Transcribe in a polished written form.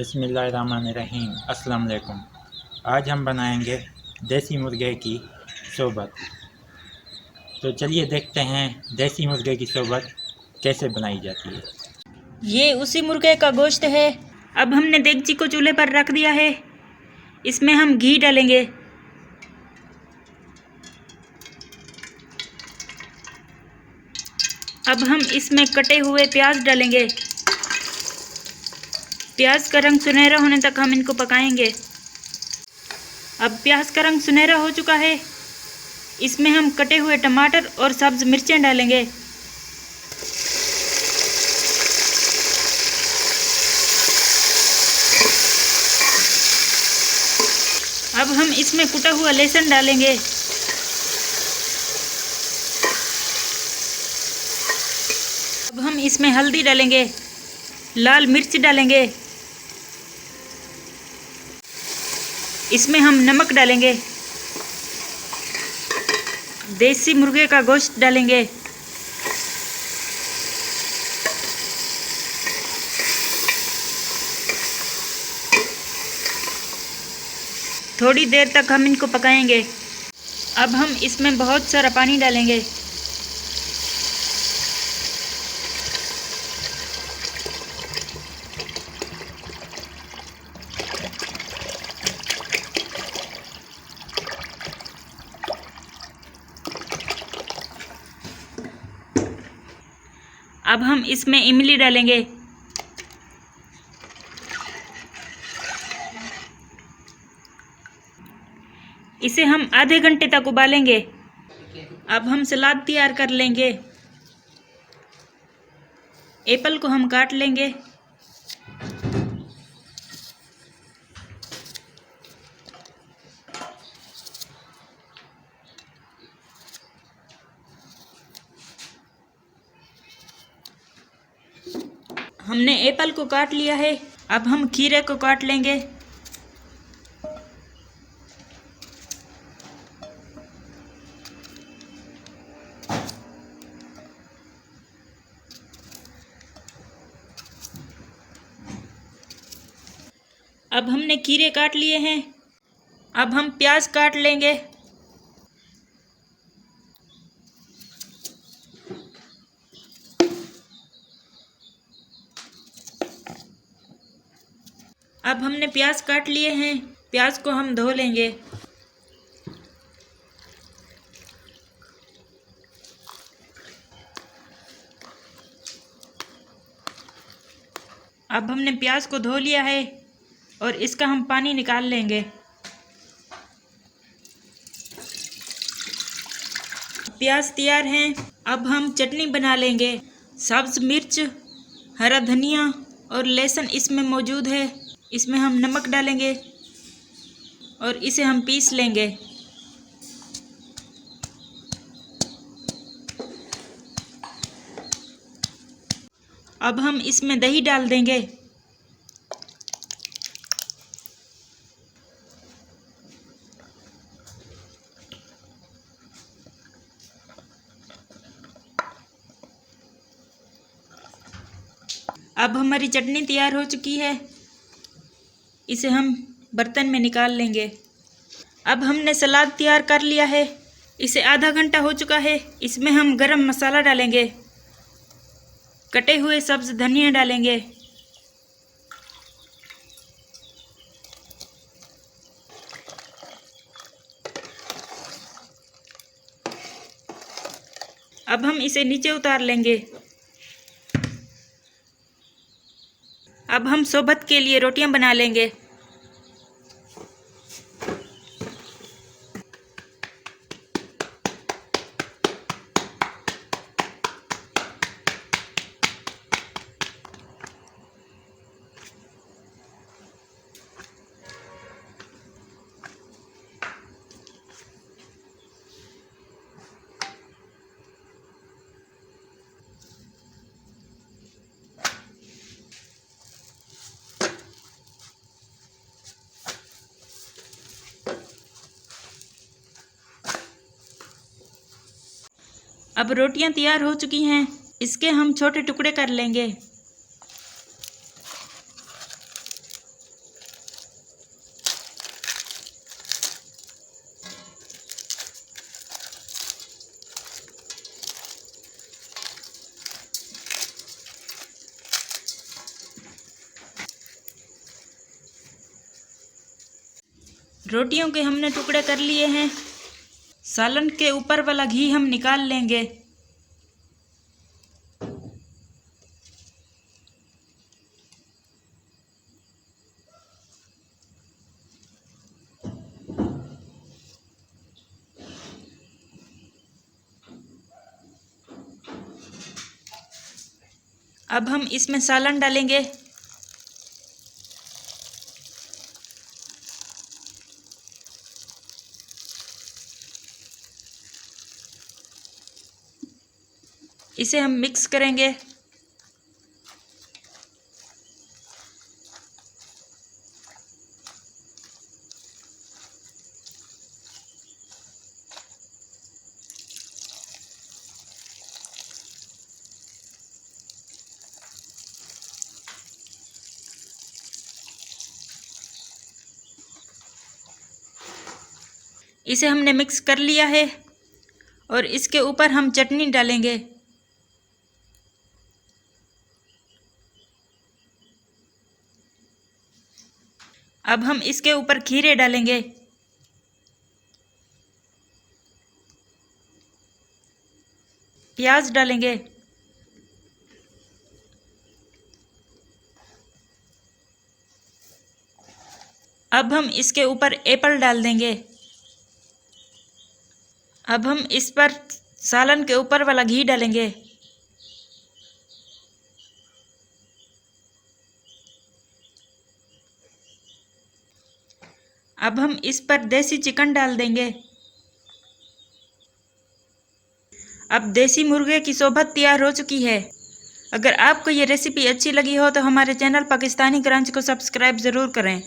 बिस्मिल्लाहिर्रहमानिर्रहीम। अस्सलाम वालेकुम। आज हम बनाएंगे देसी मुर्गे की सोबत। तो चलिए देखते हैं देसी मुर्गे की सोबत कैसे बनाई जाती है। ये उसी मुर्गे का गोश्त है। अब हमने देगची को चूल्हे पर रख दिया है। इसमें हम घी डालेंगे। अब हम इसमें कटे हुए प्याज डालेंगे। प्याज का रंग सुनहरा होने तक हम इनको पकाएंगे। अब प्याज का रंग सुनहरा हो चुका है। इसमें हम कटे हुए टमाटर और सब्ज मिर्चें डालेंगे। अब हम इसमें कुटा हुआ लहसुन डालेंगे। अब हम इसमें हल्दी डालेंगे, लाल मिर्च डालेंगे, इसमें हम नमक डालेंगे, देसी मुर्गे का गोश्त डालेंगे। थोड़ी देर तक हम इनको पकाएंगे। अब हम इसमें बहुत सारा पानी डालेंगे। अब हम इसमें इमली डालेंगे। इसे हम आधे घंटे तक उबालेंगे। अब हम सलाद तैयार कर लेंगे। एप्पल को हम काट लेंगे। हमने एप्पल को काट लिया है। अब हम खीरे को काट लेंगे। अब हमने खीरे काट लिए हैं। अब हम प्याज काट लेंगे। अब हमने प्याज काट लिए हैं। प्याज को हम धो लेंगे। अब हमने प्याज को धो लिया है और इसका हम पानी निकाल लेंगे। प्याज तैयार हैं। अब हम चटनी बना लेंगे। सब्ज मिर्च, हरा धनिया और लहसुन इसमें मौजूद है। इसमें हम नमक डालेंगे और इसे हम पीस लेंगे। अब हम इसमें दही डाल देंगे। अब हमारी चटनी तैयार हो चुकी है। इसे हम बर्तन में निकाल लेंगे। अब हमने सलाद तैयार कर लिया है। इसे आधा घंटा हो चुका है। इसमें हम गरम मसाला डालेंगे, कटे हुए सब्ज धनिया डालेंगे, अब हम इसे नीचे उतार लेंगे। अब हम सोबत के लिए रोटियां बना लेंगे। अब रोटियां तैयार हो चुकी हैं। इसके हम छोटे टुकड़े कर लेंगे। रोटियों के हमने टुकड़े कर लिए हैं। सालन के ऊपर वाला घी हम निकाल लेंगे। अब हम इसमें सालन डालेंगे। इसे हम मिक्स करेंगे। इसे हमने मिक्स कर लिया है और इसके ऊपर हम चटनी डालेंगे। अब हम इसके ऊपर खीरे डालेंगे। प्याज डालेंगे। अब हम इसके ऊपर एप्पल डाल देंगे। अब हम इस पर सालन के ऊपर वाला घी डालेंगे। अब हम इस पर देसी चिकन डाल देंगे। अब देसी मुर्गे की सोबत तैयार हो चुकी है। अगर आपको ये रेसिपी अच्छी लगी हो तो हमारे चैनल पाकिस्तानी क्रंच को सब्सक्राइब ज़रूर करें।